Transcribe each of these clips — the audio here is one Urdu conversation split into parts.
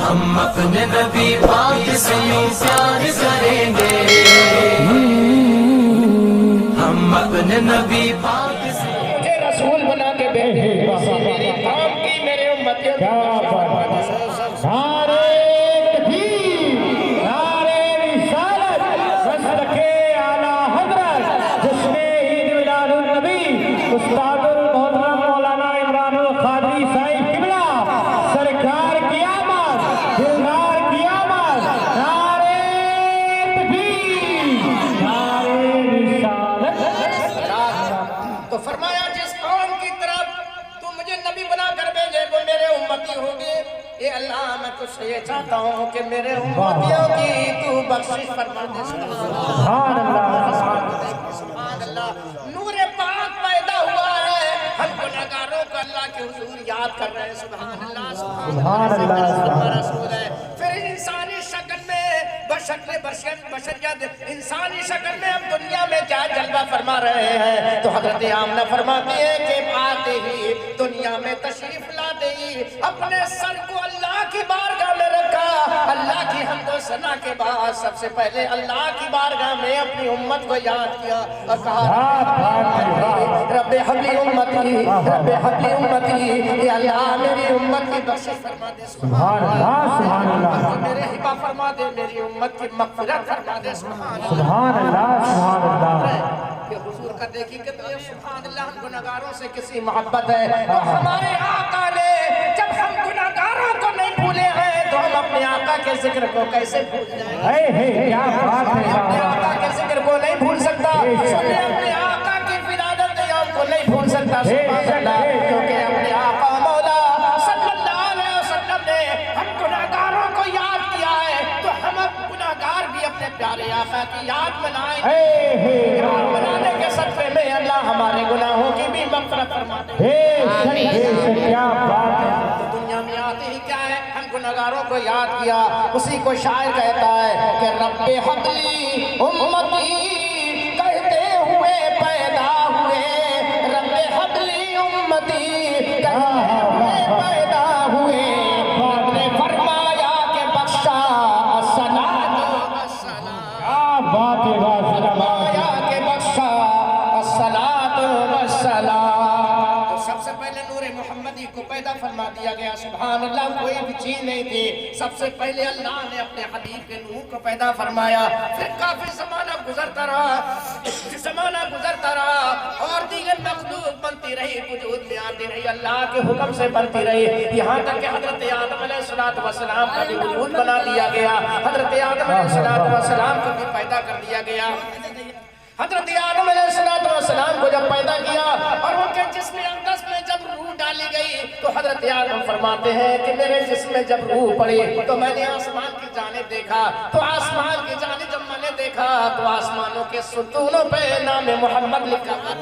ہم اپنے نبی پاک سے یوں پیار کریں گے، ہم اپنے نبی پاک سے مجھے رسول بنا کے بھیجے، میری قوم کی میرے امتیوں کی نعرے تکبیر، نعرے رسالت، مسلک اعلیٰ حضرت جشن عید میلاد النبی استاد المحترم مولانا عمران القادری صاحب قبلہ سرکار کی آمد، دلدار کی آمد، نعرے تکبیر، نعرے رسالت۔ تو فرمایا جس قوم کی طرف تو مجھے نبی بنا کر بھیجے وہ میرے امتی ہوگی، اے اللہ میں تجھ سے یہ چاہتا ہوں کہ میرے امتیوں کی تو بخشش فرما دے۔ سبحان اللہ، سبحان اللہ۔ نور پاک پیدا ہوا ہے، ہم گناہگاروں کو اللہ کے حضور یاد کر رہے ہیں۔ سبحان اللہ، سبحان اللہ، رسول ہے۔ پھر انسانی شکل میں بشریت انسانی شکل میں اب دنیا میں کیا جلوہ فرما رہے ہیں، تو حضرت آمنہ فرماتی ہے کہ آتے ہی دنیا میں تشریف لاتے ہی اپنے سر کو اللہ کی بارگاہ میں رکھا، اللہ کی حمد و ثنا کے بعد سب سے پہلے اللہ کی بارگاہ میں اپنی امت کو یاد کیا اور کہا رب حبلی امتی، رب حبلی امتی، اے اللہ میری امت کی بخشش فرما دے۔ سبحان اللہ، سبحان اللہ۔ میرے ہبہ فرما دے، میری امت کی مغفرت فرما دے۔ سبحان اللہ، سبحان اللہ۔ کہ حضور کا دیکھی کہ تو سبحان اللہ ہم گناہگاروں سے کسی محبت ہے، تو ہمارے آقا نے جب ہم گناہگاروں کو نہیں بھولے ہیں تو ہم اپنے آقا کے ذکر کو کیسے بھول جائیں؟ کیا بات ہے، اپنے آقا کے ذکر کو نہیں بھول سکتا، سنیں اپنے آقا کی ولادت یوم کو نہیں بھول سکتا۔ سبحان اللہ، کیونکہ اپنے آقا مولا صلی اللہ علیہ وسلم نے ہم گناہگاروں کو یاد کیا ہے، تو ہم اب گناہگار بھی اپنے پیارے آقا کی یاد منائیں۔ یاد منانے کے صدقے میں اللہ ہمارے گناہوں کی بھی مغفرت فرما دے۔ کیا بات ہے۔ دنیا میں آتے ہی کیا ہے، ہم گناہگاروں کو یاد کیا، اسی کو شاعر کہتا ہے کہ رب حبلی امتی کہتے ہوئے پیدا ہوئے، رب حبلی امتی کہتے ہوئے پیدا ہوئے، رب نے فرمایا کہ بخشا الصلاۃ والسلام، کیا بات ہے، فرمایا کہ بخشا الصلاۃ والسلام۔ تو سب سے پہلے نور محمدی کو پیدا فرما دیا گیا۔ سبحان اللہ، کوئی بھی چیز نہیں تھی، سب سے پہلے اللہ نے اپنے حبیب کے نور کو پیدا فرمایا۔ پھر کافی زمانہ گزرتا رہا اور دیگر مخلوق بنتی رہی، وجود میں آتی رہی، اللہ کے حکم سے بنتی رہی، یہاں تک کہ حضرت آدم علیہ السلام کا بھی وجود بنا دیا گیا، حضرت آدم علیہ السلام کو بھی پیدا کر دیا گیا۔ حضرت آدم علیہ السلام کو جب پیدا کیا اور ان کے جسم اقدس میں جب روح ڈالی گئی تو حضرت آدم فرماتے ہیں کہ میرے جسم میں جب روح پڑی تو میں نے آسمان کی جانب دیکھا، تو آسمان کی جانب جب میں نے دیکھا تو آسمانوں کے ستونوں پہ نام محمد لکھا تھا۔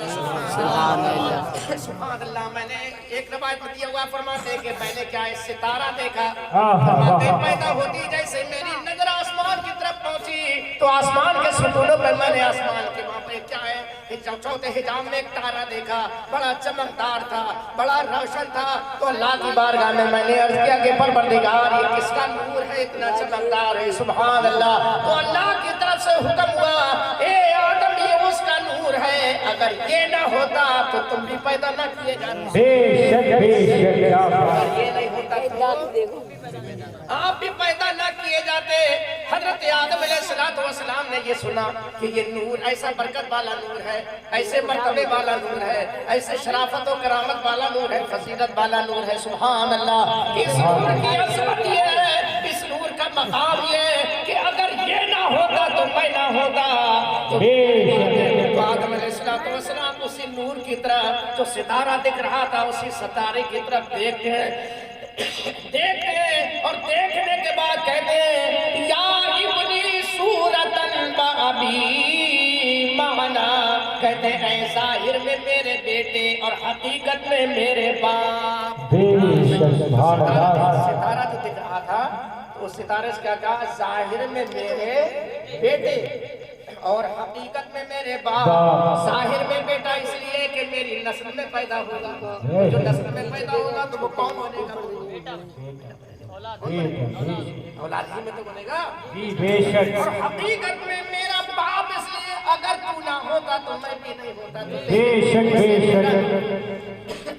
سبحان اللہ، سبحان اللہ۔ میں نے ایک روایت میں دیا ہوا فرماتے ہیں کہ میں نے کیا ہے ستارہ دیکھا، فرماتے پیدا ہوتی جیسے میری نظر آسمان کی طرف پہنچی تو آسمان کے ستونوں پہ میں نے آسمان کے وہاں پہ کیا ہے چوتھے حجام میں ایک تارا دیکھا، بڑا چمکدار تھا، بڑا روشن تھا، تو اللہ کی بارگاہ میں نے عرض کیا کہ پروردگار یہ کس کا نور ہے اتنا چمکدار ہے؟ سبحان اللہ۔ تو اللہ کی طرف سے حکم ہوا اے آدم یہ اس کا نور ہے، اگر یہ نہ ہوتا تو تم بھی پیدا نہ کیے جاتے، اگر یہ نہیں ہوتا تو آپ بھی پیدا نہ کیے جاتے۔ حضرت آدم علیہ السلام نے یہ سنا کہ یہ نور ایسا برکت والا نور ہے، ایسے مرتبے والا نور ہے، ایسے شرافت و کرامت والا نور ہے، فضیلت والا نور ہے۔ سبحان اللہ، اس نور کی عظمت یہ ہے، اس نور کا مقام یہ ہے کہ اگر یہ نہ ہوتا تو میں نہ ہوتا۔ تو آدم علیہ السلام اسی نور کی طرف جو ستارہ دکھ رہا تھا اسی ستارے کی طرف دیکھتے ہیں اور دیکھنے کے بعد کہتے ہیں یا ابنی صورتاً بابی معنا، کہتے ہیں اے ظاہر میں میرے بیٹے اور حقیقت میں میرے باپ۔ ستارہ جو دکھ رہا تھا تو اس ستارے سے کیا کہا؟ ظاہر میں میرے بیٹے اور حقیقت میں میرے باپ۔ ظاہر میں بیٹا اس لیے کہ میری نسل میں پیدا ہوگا، جو نسل میں پیدا ہوگا تو وہ کون ہونے گا؟ اولاد ہی میں تو بنے گا. جی بے شک اور حقیقت میں میرا باپ اس لیے اگر تو نہ ہوتا تو میں بھی نہیں ہوتا. بے شک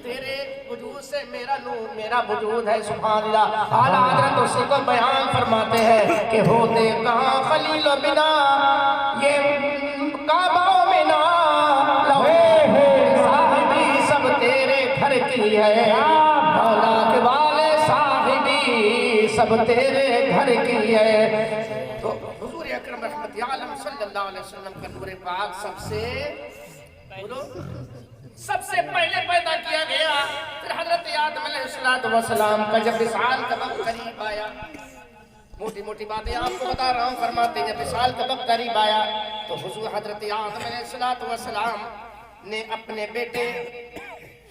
تیرے وجود سے میرا نور میرا وجود ہے. سبحان اللہ. اعلیٰ حضرت اسی کو بیان فرماتے ہیں کہ ہوتے کہاں خلیل و بنا یہ کعبہ میں نا صاحبی سب تیرے گھر کی ہے. مولا کے والے صاحبی سب تیرے گھر کی ہے. تو حضور اکرم رحمت عالم صلی اللہ علیہ وسلم کا نور پاک سب سے پہلے پیدا کیا گیا. پھر حضرت آدم علیہ السلام کا جب وصال کا وقت قریب آیا, موٹی موٹی باتیں آپ کو بتا رہا ہوں, فرماتے ہیں جب وصال کا وقت قریب آیا تو حضور حضرت آدم علیہ السلام نے اپنے بیٹے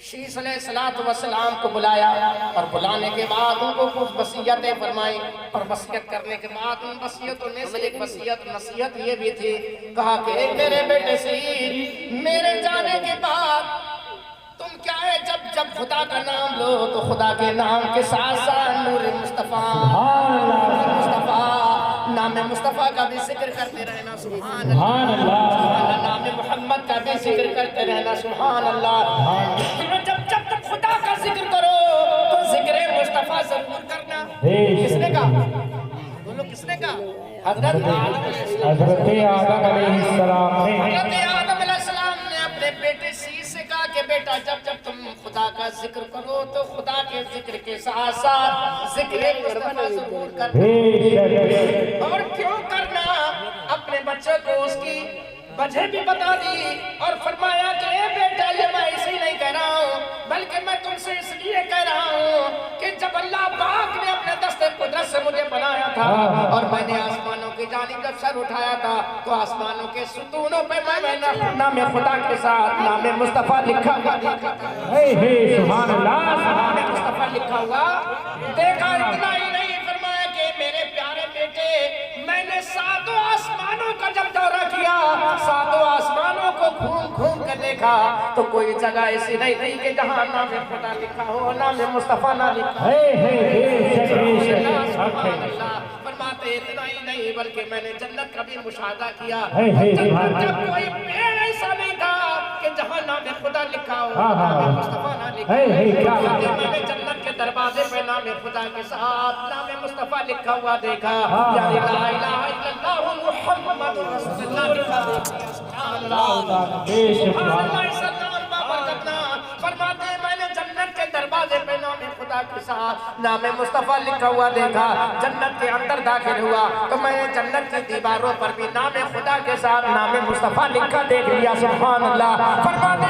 شیس علیہ السلام کو بلایا, اور بلانے کے بعد ان کو کچھ وصیتیں فرمائی, اور وصیت کرنے کے بعد ان وصیتوں میں سے ایک نصیحت یہ بھی تھی, کہا کہ میرے بیٹے شیس میرے جانے کے بعد تم کیا ہے جب خدا کا نام لو تو خدا کے نام کے ساتھ ساتھ نور مصطفیٰ نام مصطفیٰ کا بھی ذکر کرتے رہنا. سبحان اللہ. نام محمد کا بھی ذکر کرتے رہنا. سبحان اللہ. جب تک خدا کا ذکر کرو تو ذکر مصطفیٰ ضرور کرنا. کس نے کہا؟ بولو کس نے کہا؟ حضرت آدم علیہ السلام نے اپنے بیٹے شیس سے کہا کہ بیٹا جب تم خدا کا ذکر کرو تو خدا کے ذکر کے ساتھ ساتھ ذکر مصطفیٰ ضرور کرنا. اور کیوں کرنا؟ اپنے بچے کو اس کی وجہ بھی بتا دی, اور فرمایا کہ اے بیٹا یہ میں اسے نہیں کہہ رہا ہوں بلکہ میں تم سے اس لیے کہہ رہا ہوں کہ جب اللہ پاک نے اپنے دست قدرت سے مجھے بنایا تھا اور میں نے آسمانوں کی جانب جب سر اٹھایا تھا تو آسمانوں کے ستونوں پہ میں نام خدا کے ساتھ نام مصطفیٰ لکھا ہوا دیکھا تھا. سبحان اللہ. نام مصطفیٰ لکھا ہوا دیکھا. اتنا ہی نہیں, فرمایا کہ میرے پیارے بیٹے میں نے ساتوں آسمانوں کا جب دورہ کیا, ساتوں آسمانوں کو گھوم کر دیکھا تو کوئی جگہ ایسی نہیں تھی کہ جہاں نام خدا لکھا ہو نام مصطفیٰ نہ لکھا ہو. فرماتے اتنا ہی نہیں بلکہ میں نے جنت کا بھی مشاہدہ کیا. جب کوئی پیڑ ایسا نہیں تھا کہ جہاں نام خدا لکھا ہو نام مصطفیٰ نہ لکھا ہو. میں نے جنت کے دروازے پہ نام خدا کے ساتھ نام مصطفیٰ لکھا ہوا دیکھا. یا لا الہ الا اللہ محمد رسول اللہ لکھا دیکھا. سبحان اللہ. فرماتے ہیں میں نے جنت کے دروازے پہ نام خدا کے ساتھ نام مصطفیٰ لکھا ہوا دیکھا. جنت کے اندر داخل ہوا تو میں نے جنت کی دیواروں پر بھی نام خدا کے ساتھ نام مصطفیٰ لکھا دیکھ لیا. سبحان اللہ. فرماتے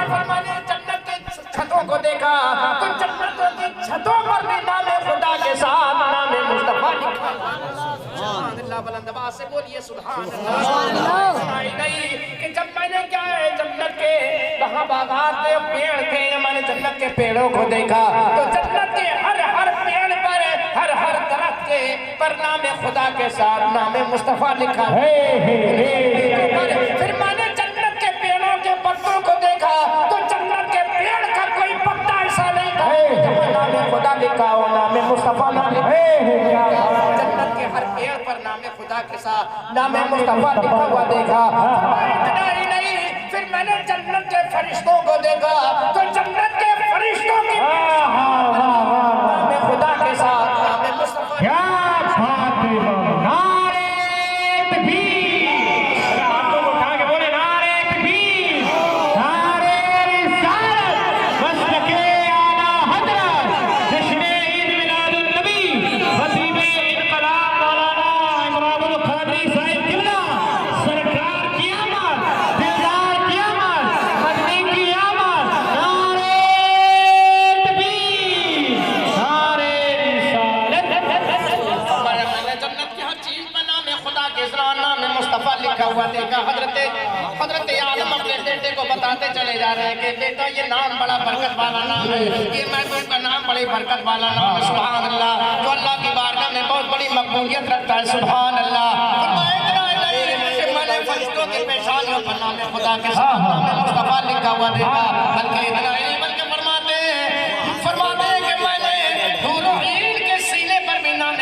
ہیں جنت کے چھتوں کو دیکھا تو جنتوں کی چھتوں پر بھی نام خدا کے ساتھ نام مصطفیٰ لکھا. سبحان اللہ. بلند آواز سے بولیے سبحان اللہ. نہیں کہ جب میں نے کیا ہے جنت کے وہاں باغات کے پیڑ تھے, میں نے جنت کے پیڑوں کو دیکھا تو جنت کے ہر پیڑ پر ہر درخت کے پر نام خدا کے ساتھ نام مصطفیٰ لکھا. پھر میں نے جنت کے پیڑوں کے پتوں کو دیکھا تو جنت کے پیڑ کا کوئی پتا ایسا نہیں تھا جہاں نام خدا لکھا ہو نام مصطفیٰ نہ لکھا. جنت کے ہر پیڑ پر نام خدا کے ساتھ نام مصطفیٰ لکھا ہوا دیکھا. اتنا ہی نہیں, پھر میں نے جنت کے فرشتوں کو دیکھا تو جنت کے فرشتوں کے نام خدا کے ساتھ نام مصطفیٰ. کیا بات ہے. نعرہ تکبیر. آپ لوگ اٹھا کے بولے نعرہ تکبیر, نعرہ رسالت, مسلک اعلیٰ حضرت, جشن عید میلاد النبی, خطیب انقلاب مولانا امام القادری صاحب قبلہ, سرکار کی آمد, دلدار کی آمد, مدنی کی آمد. نعرہ تکبیر, نعرہ رسالت. میں نے جنت کی ہر چیز میں نام خدا کے ساتھ نام مصطفیٰ لکھا ہوا دیکھا. حضرت آدم اپنے بیٹے کو بتاتے چلے جا رہے ہیں کہ بیٹا یہ نام بڑا برکت والا نام ہے, یہ محبوب کا نام بڑی برکت والا نام ہے. سبحان اللہ. جو اللہ کی بارگاہ میں بہت بڑی مقبولیت رکھتا ہے. سبحان اللہ. میں نے فرشتوں کے پیشانیوں پر نام خدا کے ساتھ نام مصطفیٰ لکھا ہوا دیکھا. بلکہ اتنا ہی نہیں بلکہ فرماتے ہیں کہ میں نے حور و عین کے سینے پر بھی نام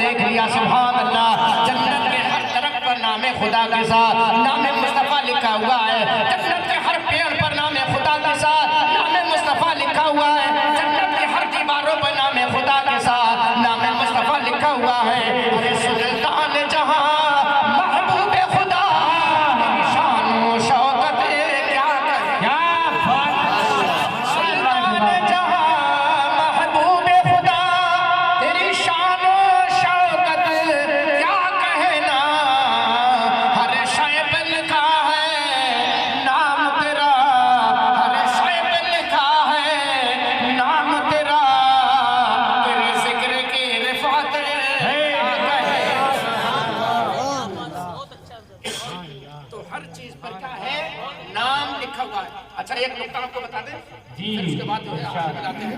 دیکھ لیا سبحان اللہ جنت کے ہر طرف پر نام خدا کے ساتھ نام مصطفیٰ لکھا ہوا ہے جنت کے ہر پیڑ پر نام خدا کے ساتھ نام مصطفیٰ لکھا ہوا ہے جنت کے ہر دیواروں پر نام خدا کے ساتھ نام مصطفیٰ لکھا ہوا ہے ارے سلطان جہاں محبوب خدا شان و شوکت کیا کہے سلطان جہاں محبوب خدا تیری شان و شوکت کیا کہنا ہر شے پہ لکھا ہے نام تیرا ہر شے پہ لکھا ہے نام تیرا تیرے ذکر کی رفعت کیا کہے تو ہر چیز پر کیا ہے نام لکھا ہوا ہے اچھا ایک نکتہ آپ کو بتا دیں پھر اس کے بعد جو ہے آپ کو بتاتے ہیں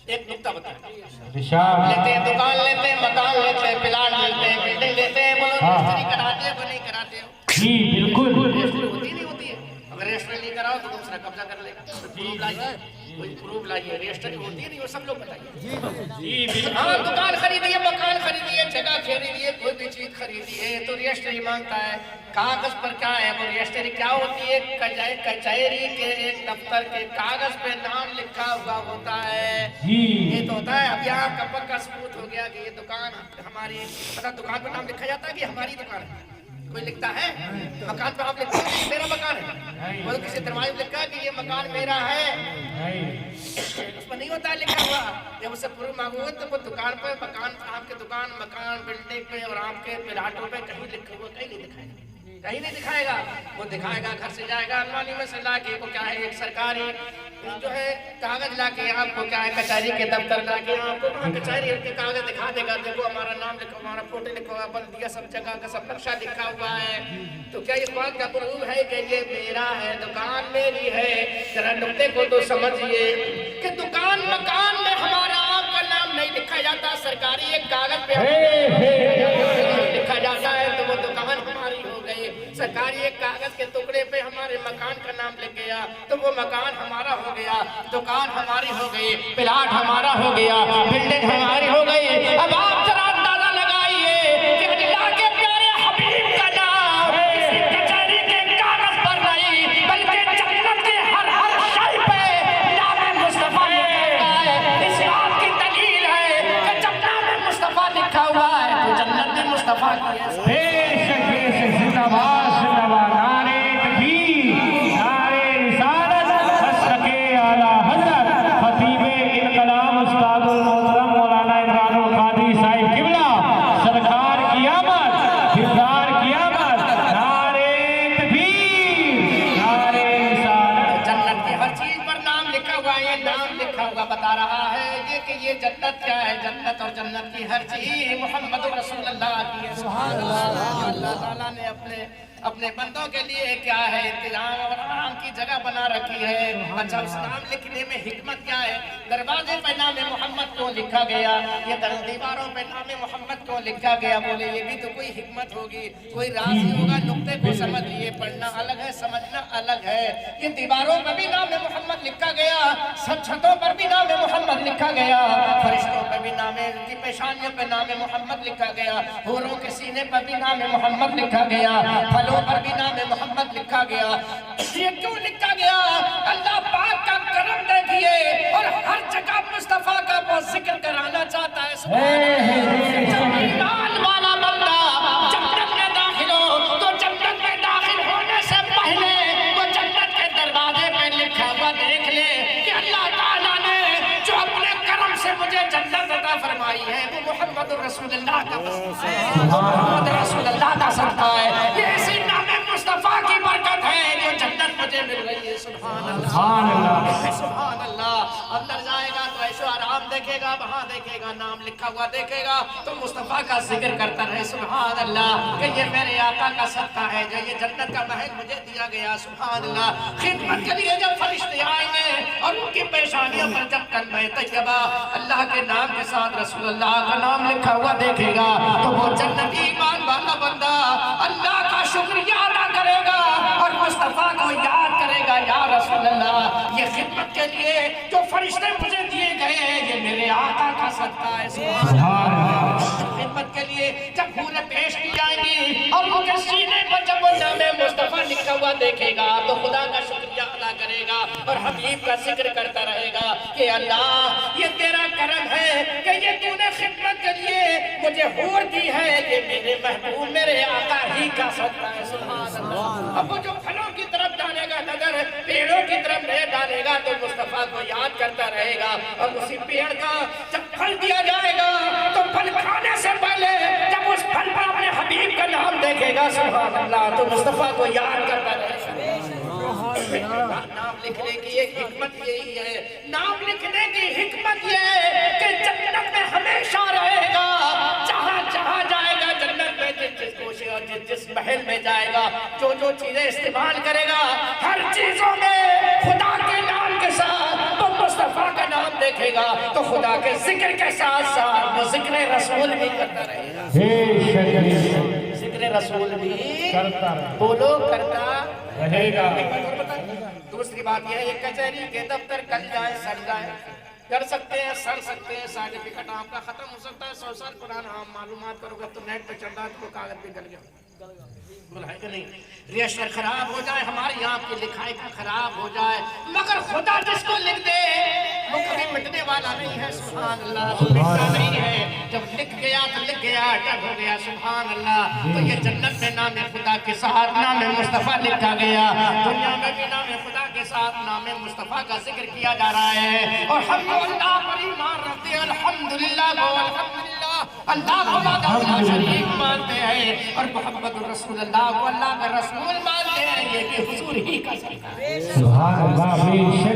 ایک نکتہ بتائیں لیتے ہیں دکان لیتے ہیں مکان لیتے ہیں پلاٹ لیتے ہیں بلڈنگ لیتے ہیں بولو رجسٹری کراتے ہو نہیں کراتے ہو جی بالکل رجسٹری ہوتی نہیں ہوتی ہے اگر رجسٹری نہیں کراؤ تو دوسرا قبضہ کر لے گا پروف لائیے کوئی پروف لائیے رجسٹری ہوتی ہے نہیں وہ سب لوگ بتائیے ہاں دکان خریدیے مکان خریدیے جگہ خریدیے کوئی بھی چیز خریدیے تو رجسٹری مانگتا ہے کاغذ پر کیا ہے وہ رجسٹری کیا ہوتی ہے کچہری کے ایک دفتر کے کاغذ پہ نام لکھا ہوا ہوتا ہے یہ تو ہوتا ہے اب یہاں کا پکا ثبوت ہو گیا کہ یہ دکان ہماری مطلب دکان پر نام لکھا جاتا ہے کہ ہماری دکان ہے کوئی لکھتا ہے مکان پہ آپ لکھتے ہیں میرا مکان ہے وہ کسی دروازے میں لکھا کہ یہ مکان میرا ہے اس میں نہیں ہوتا ہے لکھا ہوا جب اسے پورا مانگو گے تو وہ دکان پہ مکان آپ کے دکان مکان بلڈنگ پہ اور آپ کے پلاٹوں پہ کہیں لکھا ہوا کہیں نہیں دکھائے گا کہیں نہیں دکھائے گا وہ دکھائے گا گھر سے جائے گا المانی میں سے لا کے وہ کیا ہے ایک سرکاری جو ہے کاغذ لا کے آپ کو کیا ہے کچہری کے دفتر لا کے آپ کو وہاں کچہری کے کاغذ دکھا دے گا دیکھو ہمارا نام لکھا ہمارا فوٹو لکھا ہوا بلدیہ سب جگہ کا سب نقشہ لکھا ہوا ہے تو کیا اس بات کا پروف ہے کہ یہ میرا ہے دکان میری ہے ذرا نقطے کو تو سمجھیے کہ دکان مکان میں ہمارا آپ کا نام نہیں لکھا جاتا سرکاری ایک کاغذ پہ لکھا جاتا ہے تو وہ دکان ہماری ہو گئی سرکاری ایک کاغذ کے ٹکڑے پہ ہمارے مکان کا نام لکھ گیا تو وہ مکان ہمارا ہو گیا دکان ہماری ہو گئی پلاٹ ہمارا ہو گیا بلڈنگ ہماری ہو گئی اب آپ ذرا اندازہ لگائیے کہ اللہ کے پیارے حبیب کا نام کسی کچہری کے کاغذ پر نہیں بلکہ جنت کے ہر شے پہ نام مصطفیٰ لکھا ہے اس بات کی دلیل ہے کہ جب نام مصطفیٰ لکھا ہوا ہے تو جنت بھی مصطفیٰ کی ہے زندہ باد نعرے تکبیر نعرے رسالت مسلک اعلی حضرت خطیب انقلاب استاد المحترم مولانا عمران القادری صاحب قبلہ سرکار کی آمد کردار کی آمد نعرے تکبیر نعرے رسالت جنت کی ہر چیز پر نام لکھا ہوا ہے یہ نام لکھا ہوا بتا رہا ہے یہ کہ یہ جنت کیا ہے جنت اور جنت کی ہر چیز محمد رسول اللہ کی ہے سبحان اللہ اللہ تعالیٰ نے اپنے بندوں کے لیے کیا ہے انتظام اور آرام کی جگہ بنا رکھی ہے اچھا اس نام لکھنے میں حکمت کیا ہے دروازے پہ نام محمد کیوں لکھا گیا یہ دیواروں پہ نام محمد کیوں لکھا گیا بولے یہ بھی تو کوئی حکمت ہوگی کوئی راز ہوگا نقطے کو سمجھ لیے پڑھنا الگ ہے سمجھنا الگ ہے یہ دیواروں پہ بھی نام محمد لکھا گیا چھتوں پر بھی نام محمد لکھا گیا فرشتوں پہ بھی نام کی پیشانیوں پہ نام محمد لکھا گیا حوروں کے سینے پر بھی نام محمد لکھا گیا پھلوں پر بھی نام محمد لکھا گیا یہ کیوں لکھا گیا اللہ پاک کا کرم دیکھیے اور ہر جگہ مصطفیٰ کا وہ ذکر کرانا چاہتا ہے سبحان ایمان والا بندہ جنت میں داخل ہو تو جنت میں داخل ہونے سے پہلے وہ جنت کے دروازے پہ لکھا ہوا دیکھ لے کہ اللہ تعالیٰ نے جو اپنے کرم سے مجھے جنت عطا فرمائی ہے وہ محمد رسول اللہ کا محمد رسول اللہ کا صدقہ ہے یہ اسی نام مصطفیٰ کی برکت ہے جو جنت مجھے مل رہی ہے سبحان اللہ سبحان اللہ اندر جائے گا تو عیش و آرام دیکھے گا وہاں دیکھے گا نام لکھا ہوا دیکھے گا تو مصطفیٰ کا ذکر کرتا رہے سبحان اللہ کہ یہ میرے آقا کا صدقہ ہے جو یہ جنت کا محل مجھے دیا گیا سبحان اللہ خدمت کے لیے جب فرشتے آئیں گے اور ان کی پیشانیوں پر جب کلمہ طیبہ اللہ کے نام کے ساتھ رسول اللہ کا نام لکھا ہوا دیکھے گا تو وہ جنتی ایمان والا بندہ اللہ کا شکریہ ادا کرے گا اور مصطفیٰ کو یاد کرے گا یا رسول اللہ یہ خدمت کے لیے جو فرشتے مجھے دیے گئے یہ میرے آقا کا صدقہ ہے سبحان اللہ جب حوریں پیش کی جائیں گی اور ان کے سینے پر جب وہ نام مصطفیٰ لکھا ہوا دیکھے گا تو خدا کا شکریہ ادا کرے گا اور حبیب کا ذکر کرتا رہے گا کہ اللہ یہ تیرا کرم ہے کہ یہ تو نے خدمت کے لیے مجھے حور دی ہے، یہ میرے محبوب میرے آقا ہی کا صدقہ ہے۔ سبحان اللہ۔ اب وہ جو پھلوں کی طرف ڈالے گا نظر، پیڑوں کی طرف نہیں ڈالے گا تو مصطفیٰ کو یاد کرتا رہے گا، اور اسی پیڑ کا جب پھل دیا جائے گا تو پھل کھانے سے پہلے جب اس پھل پر اپنے حبیب کا نام دیکھے گا سبحان اللہ تو مصطفیٰ کو یاد کرتا رہے گا۔ نام لکھنے کی ایک حکمت یہی ہے، نام لکھنے کی حکمت یہ ہے کہ جنت میں ہمیشہ رہے گا، جہاں جہاں جائے گا جنت میں، جس کوشش اور جس محل میں جائے گا، جو چیزیں استعمال کرے گا ہر چیزوں میں خدا کے نام کے ساتھ تو مصطفیٰ کا نام دیکھے گا تو خدا کے ذکر کے ساتھ ساتھ وہ ذکر رسول بھی کرتا رہے گا، ذکر رسول بھی کرتا بولو کرتا رہے گا۔ دوسری بات یہ ہے یہ کچہری کے دفتر کل جائے سڑ جائے، کر سکتے ہیں سڑ سکتے ہیں، سرٹیفکیٹ آپ کا ختم ہو سکتا ہے، 100 سال پرانا آپ معلومات کرو گے تو نیٹ پہ چل رہا ہے تو کاغذ بھی گل گیا، بولا ہے کہ نہیں، ریشتر خراب ہو جائے، ہماری آپ کی لکھائی کا خراب ہو جائے، مگر خدا جس کو لکھ دے وہ کبھی مٹنے والا نہیں ہے سبحان اللہ، وہ مٹنا نہیں ہے، جب لکھ گیا تو لکھ گیا، ٹک ہو گیا سبحان اللہ۔ تو یہ جنت میں نام خدا کے ساتھ نام مصطفیٰ لکھا گیا، دنیا میں بھی نام خدا کے ساتھ نام مصطفیٰ کا ذکر کیا جا رہا ہے، اور ہم اللہ پر ایمان رکھتے ہیں، الحمدللہ الحمدللہ، اللہ کو وحدہ شریک مانتے ہیں، اور محمد رسول اللہ کو اللہ کا رسول مانتے ہیں، یہ بھی حضور ہی کا صدقہ ہے سبحان اللہ۔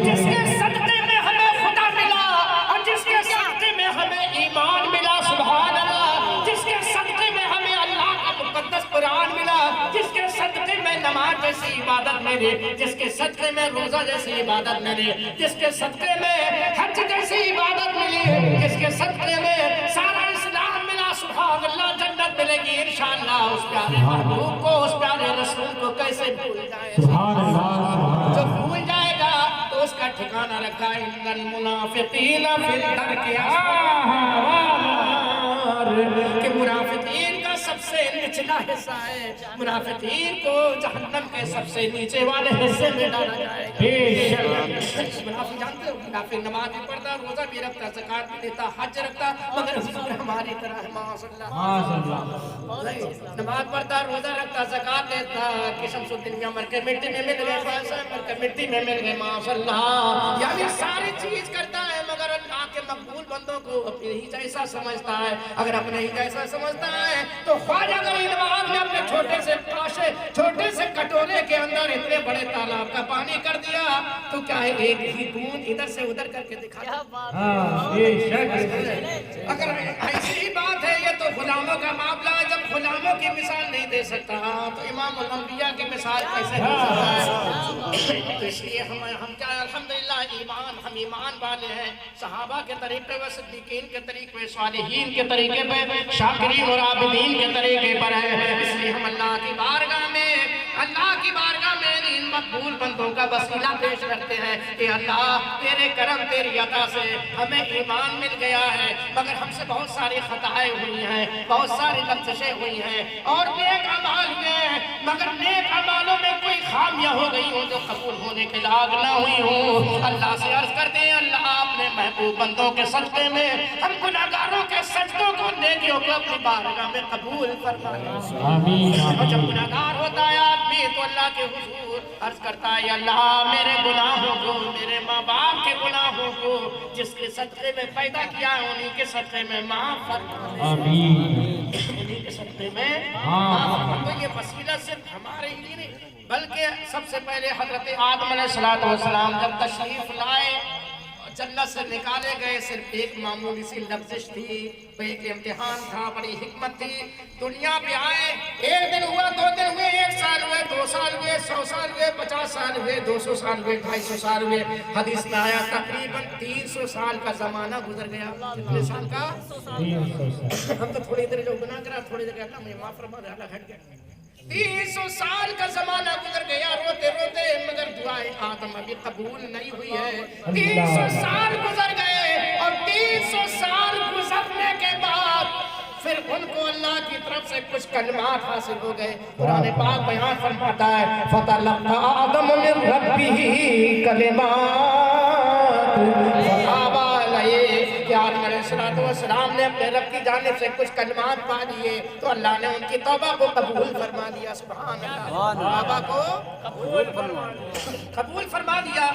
جس کے صدقے میں ہمیں خدا ملا اور جس کے صدقے میں ہمیں ایمان ملا سبحان اللہ، جس کے صدقے میں ہمیں اللہ کا مقدس قرآن ملا، جس کے صدقے میں نماز جیسی عبادت ملی، جس کے صدقے میں روزہ جیسی عبادت ملی، جس کے صدقے میں حج جیسی عبادت ملی، جس کے صدقے میں سارا اسلام ملا سبحان اللہ، جنت ملے گی انشاءاللہ۔ اس پیارے محبوب کو اس پیارے رسول کو کیسے بھول جائے، سبحان اللہ۔ جو بھول جائے گا تو اس کا ٹھکانہ رکھا ہے ان المنافقین فی الدرک کہ منافقین کا سب سے نچلا حصہ ہے، منافقین کو جہنم کے سب سے نیچے والے حصے میں ڈالا جائے گا۔ منافق جانتے ہو، منافق نماز بھی پڑھتا، روزہ بھی رکھتا، زکات بھی دیتا، حج رکھتا، مگر حضور ہماری طرح ہے نماز پڑھتا، روزہ رکھتا، زکات دیتا، کہ شمس الدنیا مر کے مٹی میں مل گئے، خواصہ مر کے مٹی میں مل گئے ماشاءاللہ، یعنی ساری چیز کرتا ہے مگر اللہ کے مقبول بندوں کو اپنے ہی جیسا سمجھتا ہے، اگر اپنے ہی جیسا سمجھتا ہے تو خواجہ غریب نواز نے اپنے چھوٹے سے پاشے چھوٹے سے کٹورے کے اندر اتنے بڑے تالاب کا پانی کر دیا تو کیا ہے ایک ہی بوند ادھر سے ادھر کر کے دکھا اگر ایسی ہی بات ہے یہ تو غلاموں کا معاملہ ہے، جب غلاموں کی مثال نہیں دے سکتا تو امام الانبیاء کی مثال کیسے دے سکتا ہے؟ تو اس لیے ہم کیا الحمدللہ ہم ایمان والے ہیں، صحابہ کے طریقے و صدیقین کے طریقے، صالحین کے طریقے پہ، شاکرین اور عابدین کے طریقے پر ہے، اس لیے ہم اللہ کی بارگاہ میں ان مقبول بندوں کا وسیلہ پیش کرتے ہیں کہ اللہ تیرے کرم تیری عطا سے ہمیں ایمان مل گیا ہے، مگر ہم سے بہت ساری خطائیں ہوئی ہیں، بہت ساری لغزشیں ہوئی ہیں اور نیک اعمال ہوئے ہیں، مگر نیک اعمالوں میں کوئی خامیاں ہو گئی ہوں جو قبول ہونے کے لائق نہ ہوئی ہوں، اللہ سے عرض کرتے ہیں اللہ اپنے محبوب بندوں کے صدقے میں ہم گناہگاروں کے سجدوں کو نیکیوں کو اپنی بارگاہ میں قبول فرمائے آمین۔ اور جب گناہگار ہوتا ہے آدمی تو اللہ کے حضور عرض کرتا ہے اللہ میرے گناہوں کو، میرے ماں باپ کے گناہوں کو جس کے صدقے میں پیدا کیا ہے انہی کے صدقے میں معاف فرما آمین، انہی کے صدقے میں معاف فرما۔ تو یہ وسیلہ صرف ہمارے ہی نہیں بلکہ سب سے پہلے حضرت آدم علیہ السلام جب تشریف لائے جنت سے نکالے گئے، صرف ایک معمولی سی لغزش تھی، ایک امتحان تھا، بڑی حکمت تھی، دنیا پہ آئے، ایک دن ہوا، 2 دن ہوئے، 1 سال ہوئے، 2 سال ہوئے، 100 سال ہوئے، 50 سال ہوئے، 200 سال ہوئے، 250 سال ہوئے، حدیث میں آیا تقریباً 300 سال کا زمانہ گزر گیا۔ کتنے سال کا؟ 300 سال۔ ہم تو تھوڑی دیر جو گناہ کرا تھوڑی دیر کہتا مجھے معاف فرما دے، اللہ ہٹ گیا۔ 300 سال کا زمانہ گزر گیا روتے روتے، مگر دعائیں آدم ابھی قبول نہیں ہوئی ہے۔ 300 سال گزر گئے اور 300 سال گزرنے کے بعد پھر ان کو اللہ کی طرف سے کچھ کلمات حاصل ہو گئے. قرآن پاک بیان فرماتا ہے فَتَلَقَّى آدَمُ مِن رَبِّهِ كَلِمَاتٍ فَتَابَ عَلَيْهِ کہ آدم علیہ السلام نے اپنے رب کی جانب سے کچھ کلمات پا لیے تو اللہ نے ان کی توبہ کو قبول فرما دیا. سبحان اللہ. توبہ کو قبول فرما دیا.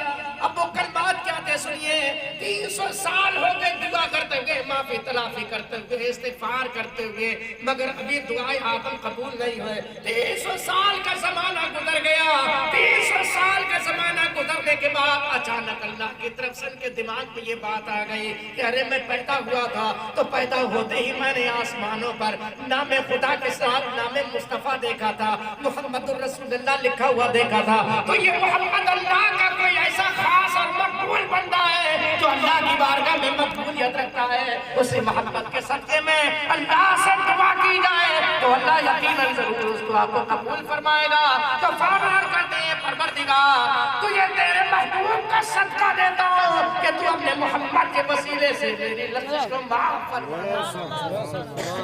اب وہ کلمات کیا تھے سنیے. 300 سال ہو گئے دعا کرتے ہوئے, معافی تلافی کرتے ہوئے, استغفار کرتے ہوئے, مگر ابھی دعائیں آدم قبول نہیں ہوئے. 300 سال کا زمانہ گزر گیا. 300 سال کا زمانہ گزرنے کے بعد اچانک اللہ کی طرف سے ان کے دماغ میں یہ بات آ گئی کہ ارے میں پیدا ہوا تھا تو پیدا ہوتے ہی میں نے آسمانوں پر نام خدا کے ساتھ نام مصطفیٰ دیکھا تھا, محمد الرسول اللہ لکھا ہوا دیکھا تھا. تو یہ محمد اللہ کا کوئی ایسا خاص اور مقبول بندہ ہے جو اللہ کی بارگاہ میں مقبولیت رکھتا ہے. اسی محبت کے صدقے میں اللہ سے دعا کی جائے تو اللہ یقیناً ضرور اس دعا کو قبول فرمائے گا. تو فوراً کرتے ہیں پروردگار تجھے تیرے محبوب کا صدقہ دیتا ہوں کہ تو اپنے محمد کے وسیلے سے میری لفظ کو معاف فرما دے.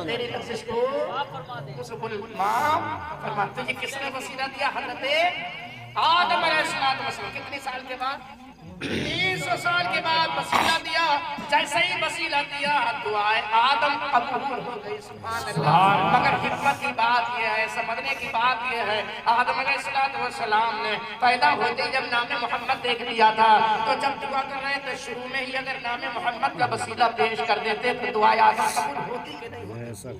تیری لفظ کو معاف فرما. تجھے کس نے وسیلہ دیا؟ حضرت آدم علیہ السلام. کتنے سال کے بعد؟ 300 سال کے بعد وسیلہ دیا. جیسے ہی وسیلہ دیا دعائیں آدم قبول ہو گئی. سبحان اللہ. مگر حکمت کی بات یہ ہے, سمجھنے کی بات یہ ہے, آدم علیہ السلام نے پیدا ہوتے جب نام محمد دیکھ لیا تھا تو جب دعا کر رہے تھے شروع میں ہی اگر نام محمد کا وسیلہ پیش کر دیتے تو دعائیں آدم قبول ہوتی کہ نہیں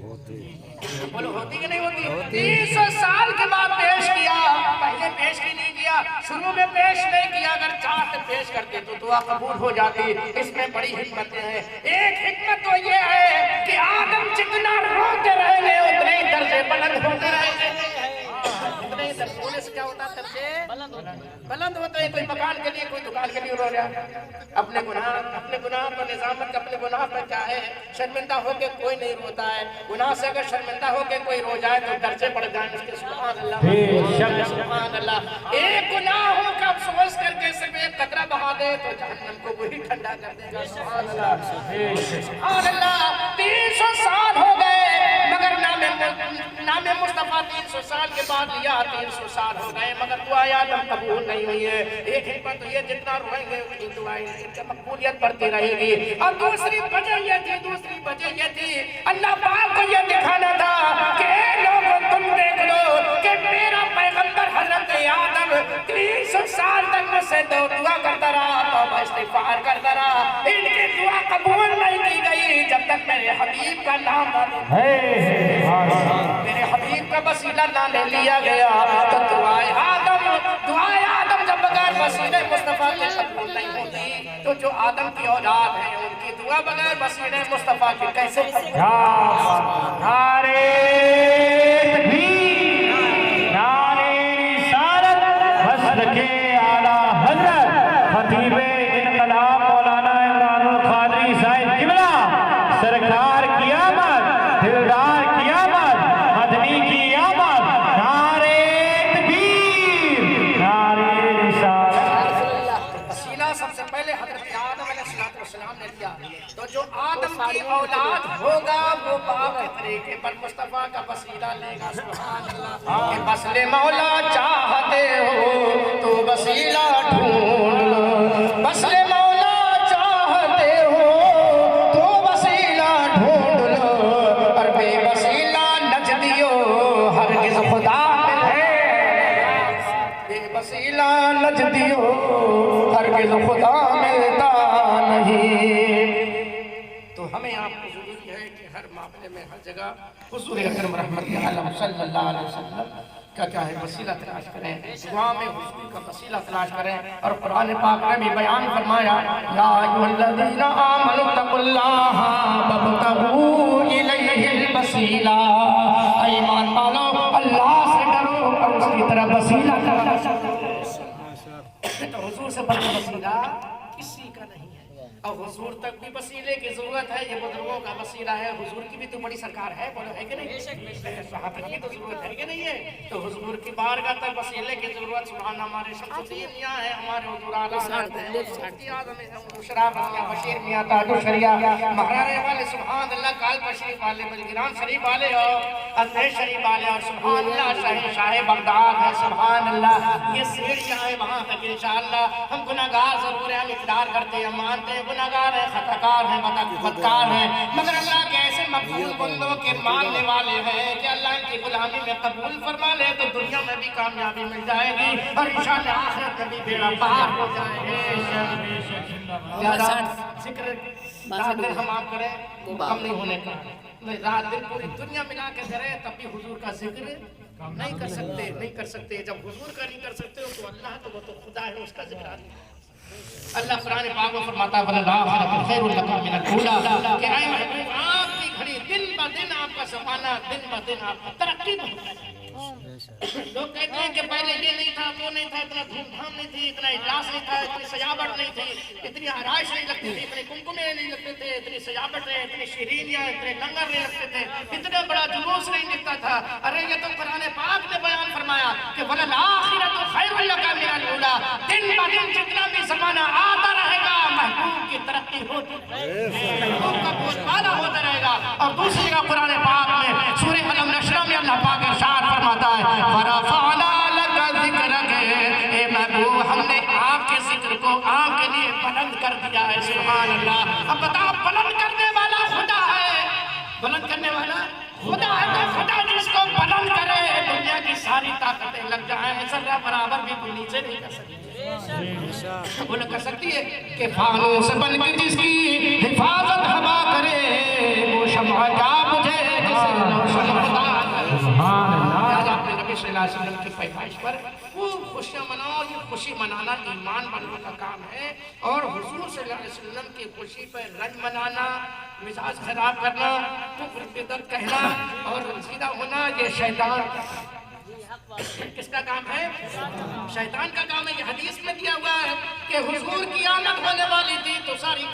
ہوتی؟ بولو ہوتی کہ نہیں ہوتی؟ 300 سال کے بعد پیش کیا, پہلے پیش ہی نہیں کیا, شروع میں پیش نہیں کیا. اگر چاہتے پیش کرتے تو دعا قبول ہو جاتی. اس میں بڑی حکمتیں ہیں. ایک حکمت تو یہ ہے کہ آدم جتنا روتے رہے گے اتنے ہی درجے بلند ہوتے رہے گے. اتنے ہی درجے ہونے سے کیا ہوتا ہے؟ درجے بلند ہوتے ہیں. کوئی مکان کے لیے کوئی دکان کے لیے رو رہا ہے. اپنے گناہ پر نظامت, اپنے گناہ پر کیا ہے شرمندہ ہو کے کوئی نہیں روتا ہے. گناہ سے اگر شرمندہ ہو کے کوئی رو جائے تو درجے بڑھ جائیں اس کے. سبحان اللہ. سبحان اللہ. ایک گناہوں کا افسوس کر کے صرف ایک قطرہ بہا دے تو جہنم کو وہی ٹھنڈا کر دے گا. سبحان اللہ. سبحان اللہ. 300 سال ہو گئے مگر نام مصطفیٰ 300 سال کے بعد لیا. 300 سال ہو گئے مگر دعائیں آدم قبول نہیں ہوئی ہے. ایک حکمت تو یہ جتنا روئیں گے اتنی دعائیں مقبولیت بڑھتی رہے گی. اور دوسری وجہ یہ تھی اللہ پاک کو یہ دکھانا تھا کہ اے لوگوں تم دیکھ لو کہ میرا پیغمبر حضرت آدم 300 سال تک مجھ سے دعا کرتا رہا, توبہ استغفار کرتا رہا. ان کی دعا قبول نہیں کی گئی جب تک میرے حبیب کا نام میرے حبیب کا وسیلہ نہ لے لیا گیا. تو دعائیں آدم جب بغیر وسیلے مصطفیٰ کے قبول نہیں ہوتی تو جو آدم کی اولاد ہے ان کی دعا بغیر وسیلے مصطفیٰ کے کیسے قبول؟ نعرے تکبیر, نعرے رسالت, مسلک اعلیٰ حضرت خطیب انقلاب مولانا عمران القادری صاحب قبلہ سرکار کی آمد, دلدار کی آمد, مدنی کی آمد. نعرے تکبیر, نعرے رسالت. وسیلہ سب سے پہلے حضرت آدم علیہ السلام نے لیا. تو جو آدم کی اولاد ہوگا وہ باپ کے طریقے پر مصطفیٰ کا وسیلہ لے گا. سبحان اللہ. کہ بسل مولا چاہتے ہو تو وسیلہ ڈھونڈ لو, بسل مولا چاہتے ہو تو وسیلہ ڈھونڈ لو, اور بے وسیلہ نجدیو ہرگز خدا ملے. بے وسیلہ نجدیو ہرگز خدا ملتا نہیں. تو ہمیں آپ کو ضروری ہے کہ ہر معاملے میں ہر جگہ حضور اکرم رحمت عالم صلی اللہ علیہ وسلم کا کیا ہے وسیلہ تلاش کریں, دعا میں حضور کا وسیلہ تلاش کریں. اور قرآن پاک میں بھی بیان فرمایا یا ایھا الذین آمنوا اتقوا اللہ وابتغوا الیہ الوسیلہ. ایمان والو اللہ سے ڈرو اور اس کی طرف وسیلہ تلاش کرو. تو حضور سے بڑا وسیلہ کسی کا نہیں ہے. اور حضور تک بھی وسیلے کی ضرورت ہے، یہ بزرگوں کا وسیلہ ہے، حضور کی بھی تو بڑی سرکار ہے، بولو ہے کہ نہیں؟ صحابہ کی تو ضرورت ہے کہ نہیں ہے؟ تو حضور کی بارگاہ تک وسیلے کی ضرورت، سبحان ہمارے شمس الدین میاں ہے، ہمارے حضور اعلیٰ مشرف میاں بشیر میاں تاج الشریعہ مہرارے والے، سبحان اللہ کال تشریف والے، بلگرام شریف والے اور اندھیر شریف والے، اور سبحان اللہ شاہ بغداد ہے، سبحان اللہ یہ سیڑھیاں ہیں وہاں تک انشاءاللہ۔ ہم گناہگار ضرور ہیں، ہم اقرار کرتے ہیں، مانتے ہیں گناہگار ہیں، خطاکار ہیں، بدکار ہیں، مگر اللہ کے ایسے مقبول بندوں کے ماننے والے ہیں کہ اللہ ان کی غلامی میں قبول فرما لے تو دنیا میں بھی کامیابی مل جائے گی اور انشاءاللہ آخرت میں بھی بیڑا پار ہو جائے گی۔ زیادہ ذکر رات دن ہم آپ کریں کم نہیں ہونے کا، رات دن پوری دنیا ملا کے کریں تب بھی حضور کا ذکر نہیں کر سکتے، نہیں کر سکتے۔ جب حضور کا نہیں کر سکتے ہو تو اللہ تو وہ تو خدا ہے، اس کا ذکر آتی ہے۔ اللہ قرآن پاک میں فرماتا ہے وَلَلْآخِرَةُ خَيْرٌ لَكَ مِنَ الْأُولَىٰ کہ اے محبوب آپ کی گھڑی دن بہ دن آپ کا زمانہ دن بہ دن آپ کی ترقی ہوتا ہے۔ لوگ کہتے ہیں کہ پہلے یہ نہیں تھا وہ نہیں تھا، اتنا دھوم دھام نہیں تھی، اتنا اجلاس نہیں تھا، اتنی سجاوٹ نہیں تھی، اتنی آرائش نہیں لگتی تھی، اتنے کمکمے نہیں لگتے تھے، اتنی سجاوٹ ہے، اتنی شیرینیاں، اتنے لنگر نہیں لگتے تھے، اتنا بڑا جلوس نہیں نکلتا تھا۔ ارے یہ تو قرآن پاک نے بیان فرمایا کہ وَلَلْآخِرَةُ خَيْرٌ لَكَ مِنَ الْأُولَىٰ دن بہ دن جتنا بھی زمانہ آتا رہے گا محبوب کی ترقی ہوتی رہے گی، محبوب کا بوجھ بالا ہوتا رہے گا۔ اور دوسری جگہ قرآن پاک میں سورہ الم نشرح میں اللہ پاک ارشاد فرماتا ہے وَرَفَعْنَا لَكَ ذِكْرَكَ اے محبوب ہم نے آپ کے ذکر کو آپ کے لیے بلند کر دیا ہے، سبحان اللہ۔ اب بتاؤ بلند کرنے والا خدا ہے، بلند کرنے والا خدا ہے، تو خدا جس کو بلند کرے دنیا کی ساری طاقتیں لگ جائیں ذرہ برابر بھی کوئی نیچے نہیں کر سکتی۔ وہ نہ کر سکتی ہے کہ فانوس بن کے جس کی حفاظت ہوا کرے وہ شمع کا بجھے جسے روشن خدا سبحان اللہ۔ آپ نے نبی صلی اللہ علیہ وسلم کی پیدائش پر خوب خوشیاں مناؤ، یہ خوشی منانا ایمان بننے کا کام ہے، اور حضور صلی اللہ علیہ وسلم کی خوشی پر رنج منانا، مزاج خراب کرنا، کفر بدعت کہنا اور رنجیدہ ہونا یہ شیطان کس کا کام ہے؟ شیطان کا کام ہے۔ یہ حدیث میں دیا ہوا ہے کہ حضور کی آمد ہونے والی تھی تو ساری